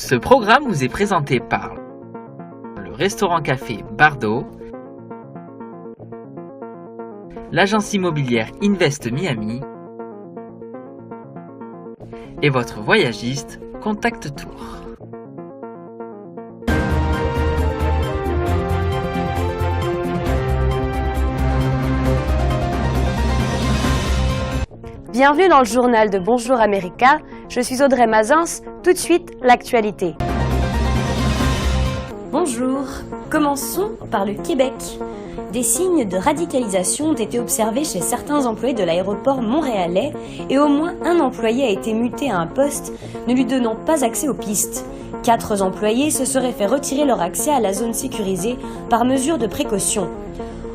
Ce programme vous est présenté par le restaurant-café Bardot, l'agence immobilière Invest Miami et votre voyagiste Contact Tour. Bienvenue dans le journal de Bonjour America, je suis Audrey Mazins, tout de suite l'actualité. Bonjour, commençons par le Québec. Des signes de radicalisation ont été observés chez certains employés de l'aéroport montréalais et au moins un employé a été muté à un poste ne lui donnant pas accès aux pistes. 4 employés se seraient fait retirer leur accès à la zone sécurisée par mesure de précaution.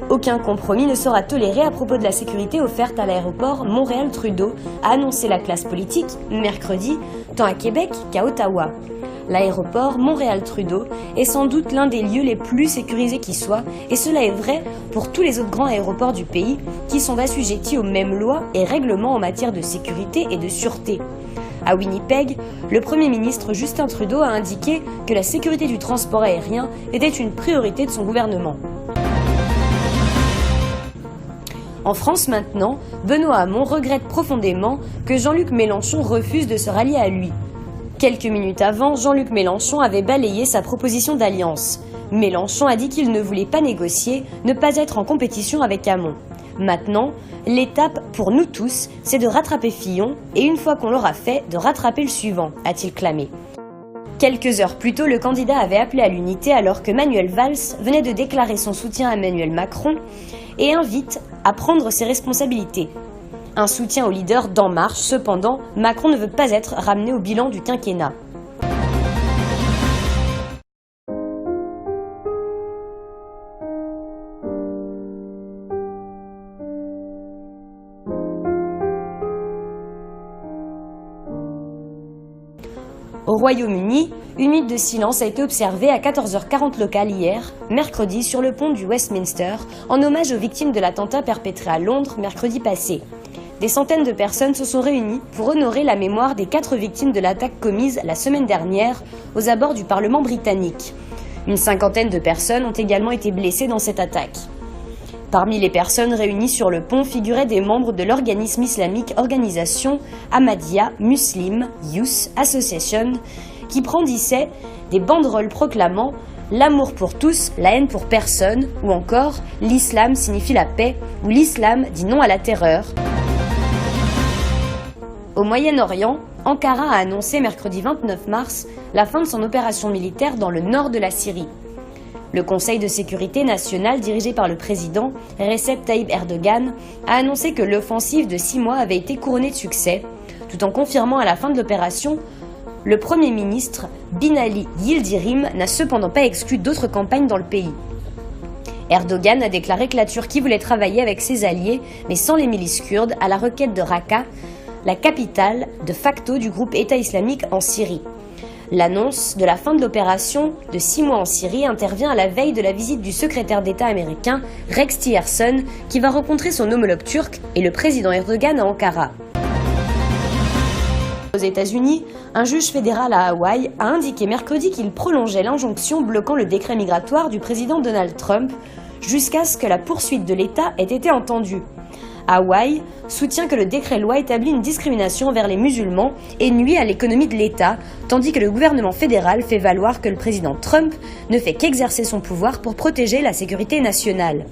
Aucun compromis ne sera toléré à propos de la sécurité offerte à l'aéroport Montréal-Trudeau, a annoncé la classe politique mercredi, tant à Québec qu'à Ottawa. L'aéroport Montréal-Trudeau est sans doute l'un des lieux les plus sécurisés qui soit, et cela est vrai pour tous les autres grands aéroports du pays qui sont assujettis aux mêmes lois et règlements en matière de sécurité et de sûreté. À Winnipeg, le Premier ministre Justin Trudeau a indiqué que la sécurité du transport aérien était une priorité de son gouvernement. En France maintenant, Benoît Hamon regrette profondément que Jean-Luc Mélenchon refuse de se rallier à lui. Quelques minutes avant, Jean-Luc Mélenchon avait balayé sa proposition d'alliance. Mélenchon a dit qu'il ne voulait pas négocier, ne pas être en compétition avec Hamon. Maintenant, l'étape pour nous tous, c'est de rattraper Fillon et une fois qu'on l'aura fait, de rattraper le suivant, a-t-il clamé. Quelques heures plus tôt, le candidat avait appelé à l'unité alors que Manuel Valls venait de déclarer son soutien à Emmanuel Macron et invite à prendre ses responsabilités. Un soutien au leader d'En Marche, cependant, Macron ne veut pas être ramené au bilan du quinquennat. Au Royaume-Uni, une minute de silence a été observée à 14h40 locale hier, mercredi, sur le pont du Westminster, en hommage aux victimes de l'attentat perpétré à Londres mercredi passé. Des centaines de personnes se sont réunies pour honorer la mémoire des 4 victimes de l'attaque commise la semaine dernière aux abords du Parlement britannique. Une 50aine de personnes ont également été blessées dans cette attaque. Parmi les personnes réunies sur le pont figuraient des membres de l'organisme islamique organisation Ahmadiyya Muslim Youth Association qui brandissaient des banderoles proclamant « L'amour pour tous, la haine pour personne » ou encore « L'islam signifie la paix » ou « L'islam dit non à la terreur ». Au Moyen-Orient, Ankara a annoncé mercredi 29 mars la fin de son opération militaire dans le nord de la Syrie. Le Conseil de sécurité nationale, dirigé par le président Recep Tayyip Erdogan, a annoncé que l'offensive de 6 mois avait été couronnée de succès, tout en confirmant à la fin de l'opération. Le Premier ministre Binali Yildirim n'a cependant pas exclu d'autres campagnes dans le pays. Erdogan a déclaré que la Turquie voulait travailler avec ses alliés, mais sans les milices kurdes, à la requête de Raqqa, la capitale de facto du groupe État islamique en Syrie. L'annonce de la fin de l'opération de 6 mois en Syrie intervient à la veille de la visite du secrétaire d'État américain Rex Tillerson qui va rencontrer son homologue turc et le président Erdogan à Ankara. Aux États-Unis, un juge fédéral à Hawaï a indiqué mercredi qu'il prolongeait l'injonction bloquant le décret migratoire du président Donald Trump jusqu'à ce que la poursuite de l'État ait été entendue. Hawaï soutient que le décret-loi établit une discrimination envers les musulmans et nuit à l'économie de l'État, tandis que le gouvernement fédéral fait valoir que le président Trump ne fait qu'exercer son pouvoir pour protéger la sécurité nationale.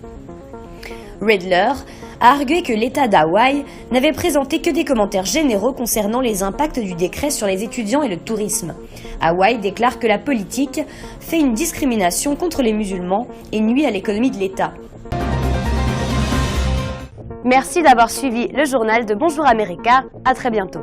Riddler a argué que l'État d'Hawaï n'avait présenté que des commentaires généraux concernant les impacts du décret sur les étudiants et le tourisme. Hawaï déclare que la politique fait une discrimination contre les musulmans et nuit à l'économie de l'État. Merci d'avoir suivi le journal de Bonjour America. À très bientôt.